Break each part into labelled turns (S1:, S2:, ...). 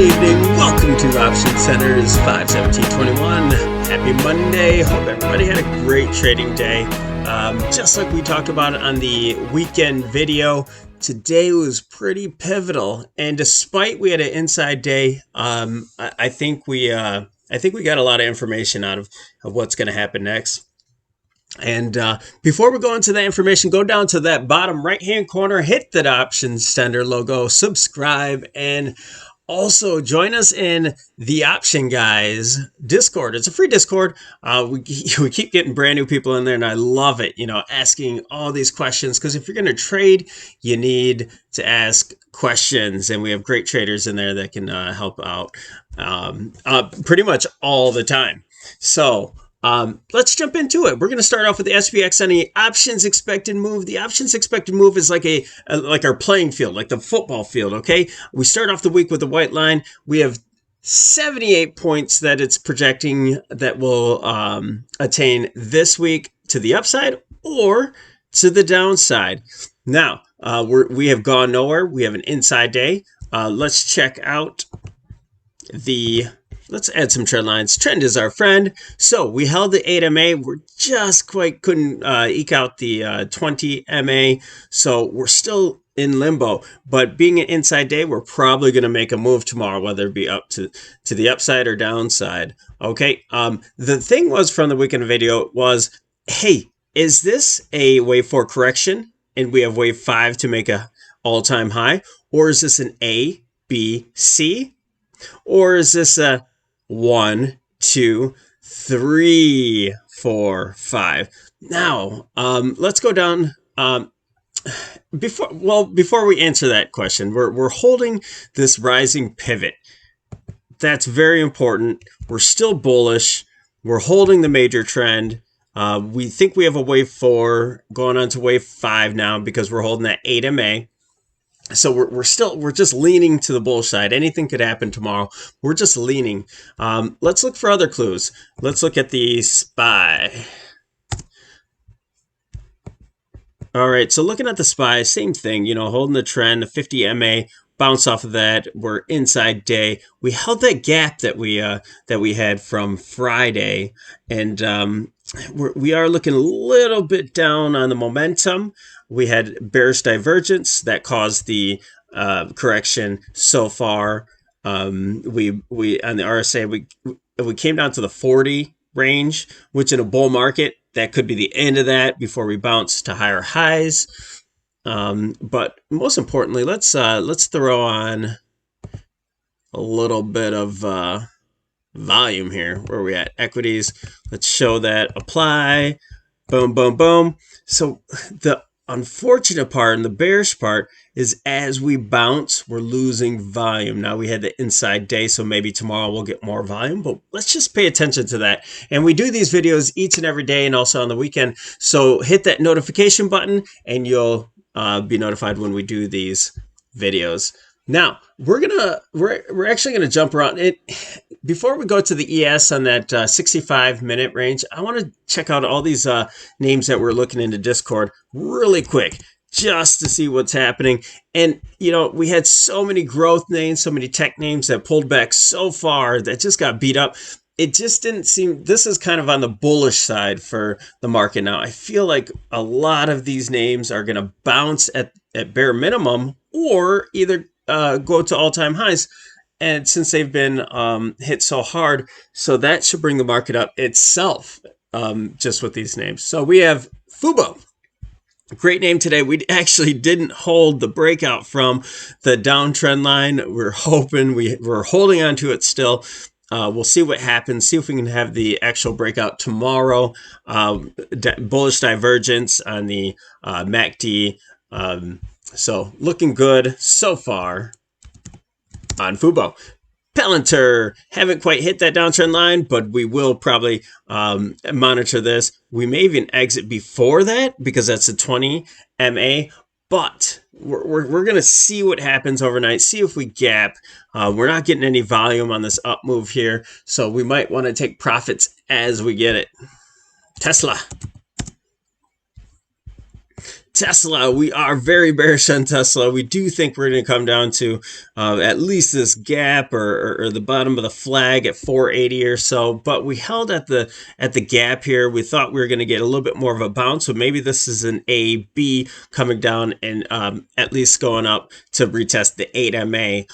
S1: evening. Welcome to Option Center's 5/17/21. Happy Monday. Hope everybody had a great trading day. Just like we talked about on the weekend video, today was pretty pivotal. And despite we had an inside day, I think we got a lot of information out of what's going to happen next. And before we go into that information, go down to that bottom right-hand corner, hit that Option Center logo, subscribe, and also join us in the Option Guys Discord. It's a free Discord. We keep getting brand new people in there, and I love it, asking all these questions, because if you're going to trade, you need to ask questions, and we have great traders in there that can help out pretty much all the time. So let's jump into it. We're going to start off with the SPX on the options expected move. The options expected move is like like our playing field, like the football field. Okay, we start off the week with a white line. We have 78 points that it's projecting that will attain this week to the upside or to the downside. Now we have gone nowhere. We have an inside day. Let's check out Let's add some trend lines. Trend is our friend. So we held the 8 MA. We're just quite couldn't eke out the 20 MA. So we're still in limbo. But being an inside day, we're probably going to make a move tomorrow, whether it be up to the upside or downside. Okay. The thing was from the weekend video was, hey, is this a wave 4 correction? And we have wave 5 to make a all-time high? Or is this an A, B, C? Or is this a 1, 2, 3, 4, 5. Now, let's go down. Before we answer that question, we're holding this rising pivot. That's very important. We're still bullish. We're holding the major trend. We think we have a wave 4 going on to wave 5 now because we're holding that 8 MA. So we're just leaning to the bull side. Anything could happen tomorrow. We're just leaning. Let's look for other clues. Let's look at the SPY. All right, so looking at the SPY, same thing, holding the trend, the 50 MA, bounce off of that. We're inside day. We held that gap that we had from Friday, and we are looking a little bit down on the momentum. We had bearish divergence that caused the correction so far. We on the RSA we came down to the 40 range, which in a bull market that could be the end of that before we bounce to higher highs. But most importantly, let's throw on a little bit of volume here. Where are we at? Equities. Let's show that. Apply. Boom, boom, boom. So the unfortunate part and the bearish part is as we bounce, we're losing volume. Now we had the inside day, so maybe tomorrow we'll get more volume, but let's just pay attention to that. And we do these videos each and every day and also on the weekend. So hit that notification button and you'll be notified when we do these videos. Now we're actually gonna jump around it. Before we go to the ES on that 65-minute range, I want to check out all these names that we're looking into Discord really quick, just to see what's happening. And we had so many growth names, so many tech names that pulled back so far that just got beat up. It just didn't seem, this is kind of on the bullish side for the market now. I feel like a lot of these names are going to bounce at bare minimum or either go to all-time highs. And since they've been hit so hard, so that should bring the market up itself, just with these names. So we have Fubo. Great name today. We actually didn't hold the breakout from the downtrend line. We're hoping we're holding on to it still. We'll see what happens. See if we can have the actual breakout tomorrow. Bullish divergence on the MACD. So looking good so far on Fubo. Pltr, haven't quite hit that downtrend line, but we will probably monitor this. We may even exit before that because that's a 20 MA, but we're going to see what happens overnight, see if we gap. We're not getting any volume on this up move here, so we might want to take profits as we get it. Tesla. Tesla, we are very bearish on Tesla. We do think we're going to come down to at least this gap or the bottom of the flag at 480 or so. But we held at the gap here. We thought we were going to get a little bit more of a bounce. So maybe this is an A, B coming down and at least going up to retest the 8MA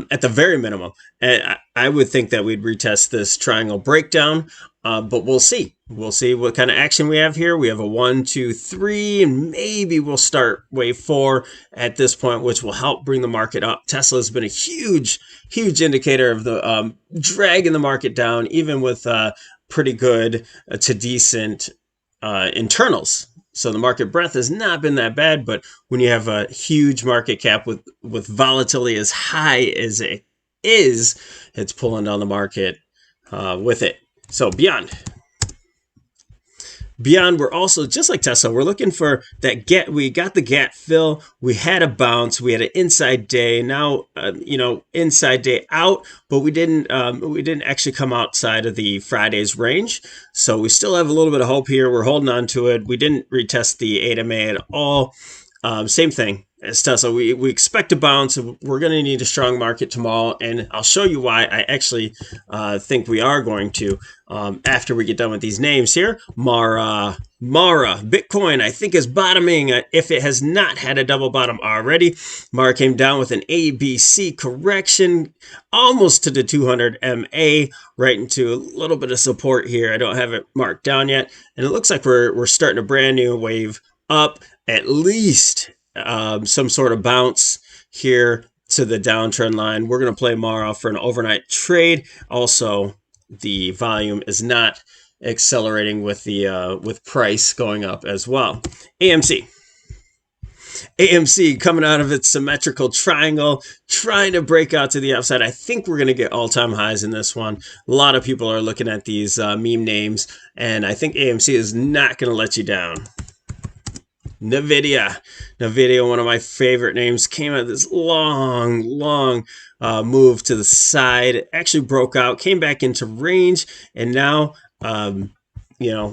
S1: at the very minimum. And I would think that we'd retest this triangle breakdown. But we'll see. We'll see what kind of action we have here. We have a 1, 2, 3, and maybe we'll start wave 4 at this point, which will help bring the market up. Tesla has been a huge indicator of the dragging the market down, even with pretty good to decent internals. So the market breadth has not been that bad, but when you have a huge market cap with volatility as high as it is, it's pulling down the market with it. So beyond, we're also, just like Tesla, we're looking for that gap. We got the gap fill. We had a bounce. We had an inside day. Now, inside day out, but we didn't actually come outside of the Friday's range. So we still have a little bit of hope here. We're holding on to it. We didn't retest the 8MA at all. Same thing as Tesla. We expect a bounce. We're going to need a strong market tomorrow, and I'll show you why I actually think we are going to after we get done with these names here. Mara, Bitcoin, I think is bottoming if it has not had a double bottom already. Mara came down with an ABC correction almost to the 200 MA, right into a little bit of support here. I don't have it marked down yet, and it looks like we're starting a brand new wave up, at least some sort of bounce here to the downtrend line. We're going to play Mara for an overnight trade. Also, the volume is not accelerating with the with price going up as well. AMC coming out of its symmetrical triangle, trying to break out to the upside. I think we're going to get all-time highs in this one. A lot of people are looking at these meme names, and I think AMC is not going to let you down. Nvidia, one of my favorite names, came out this long move to the side, actually broke out, came back into range, and now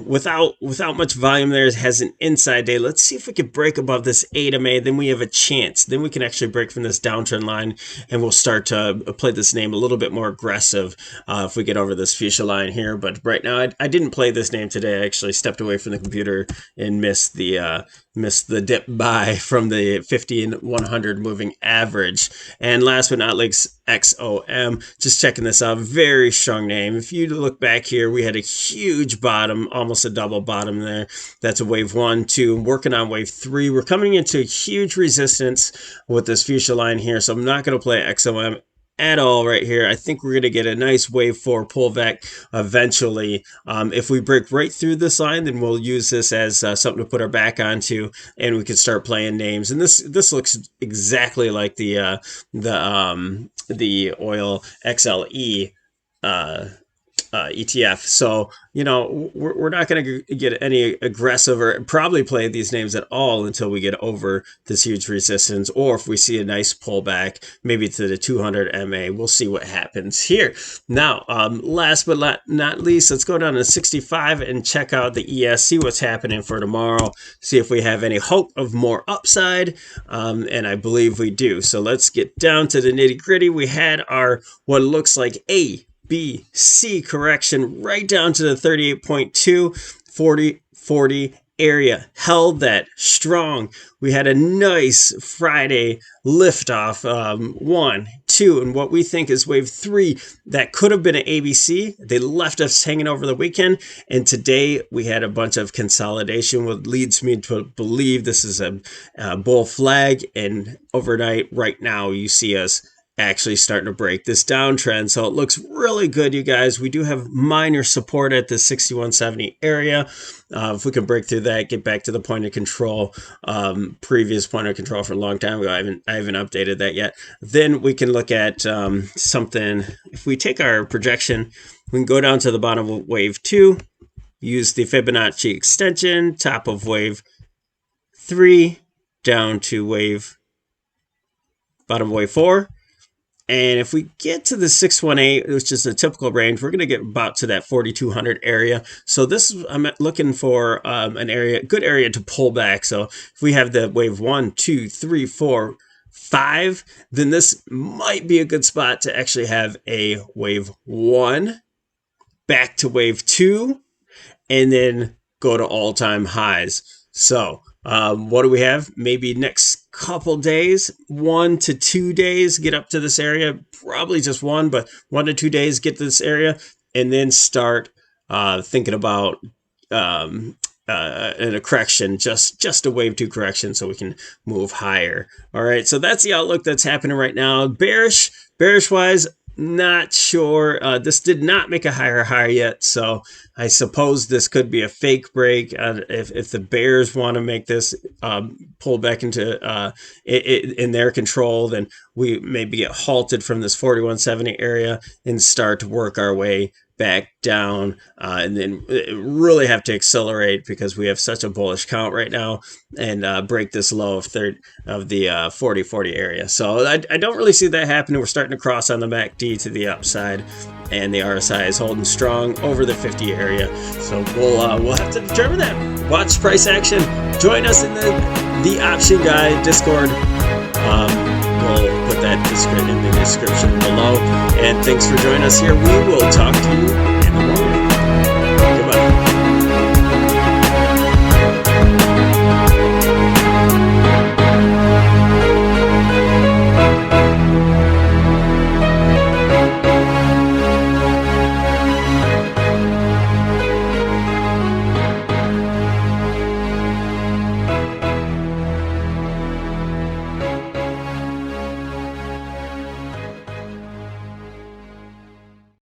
S1: without much volume there, it has an inside day. Let's see if we can break above this 8MA. Then we have a chance. Then we can actually break from this downtrend line, and we'll start to play this name a little bit more aggressive if we get over this fuchsia line here. But right now, I didn't play this name today. I actually stepped away from the computer and missed the dip buy from the 50 and 100 moving average. And last but not least, Xom, just checking this out, very strong name. If you look back here, we had a huge bottom, almost a double bottom there. That's a wave 1, 2, working on wave 3. We're coming into huge resistance with this fuchsia line here, so I'm not going to play Xom at all right here. I think we're going to get a nice wave 4 pullback eventually. If we break right through this line, then we'll use this as something to put our back onto, and we can start playing names. And this looks exactly like the oil XLE ETF. So, we're not going to get any aggressive or probably play these names at all until we get over this huge resistance, or if we see a nice pullback, maybe to the 200 MA. We'll see what happens here. Now, last but not least, let's go down to 65 and check out the ES, see what's happening for tomorrow, see if we have any hope of more upside, and I believe we do. So let's get down to the nitty gritty. We had our, what looks like A, B, C correction right down to the 38.2, 40 area. Held that strong. We had a nice Friday liftoff, 1, 2, and what we think is wave 3. That could have been an ABC. They left us hanging over the weekend, and today we had a bunch of consolidation, what leads me to believe this is a bull flag, and overnight right now you see us actually starting to break this downtrend. So it looks really good, you guys. We do have minor support at the 6170 area. If we can break through that, get back to the point of control, previous point of control for a long time ago. I haven't updated that yet. Then we can look at something. If we take our projection, we can go down to the bottom of wave 2, use the Fibonacci extension, top of wave 3, down to bottom of wave 4. And if we get to the 618, which is a typical range, we're going to get about to that 4200 area. So this is, I'm looking for an area, good area to pull back. So if we have the wave 1, 2, 3, 4, 5, then this might be a good spot to actually have a wave 1, back to wave 2, and then go to all-time highs. So what do we have? Maybe next couple days, 1 to 2 days, get up to this area. Probably just 1, but 1 to 2 days, get to this area, and then start thinking about a correction, just a wave 2 correction, so we can move higher. All right, so that's the outlook that's happening right now. Bearish wise, not sure. This did not make a higher high yet, so I suppose this could be a fake break. If the bears want to make this pull back into in their control, then we maybe get halted from this 4170 area and start to work our way back down, and then really have to accelerate because we have such a bullish count right now, and break this low of the 40 area. So I don't really see that happening. We're starting to cross on the MACD to the upside, and the RSI is holding strong over the 50 area. So we'll have to determine that. Watch price action. Join us in the option guide Discord. We'll put that in the description below. And thanks for joining us here. We will talk to you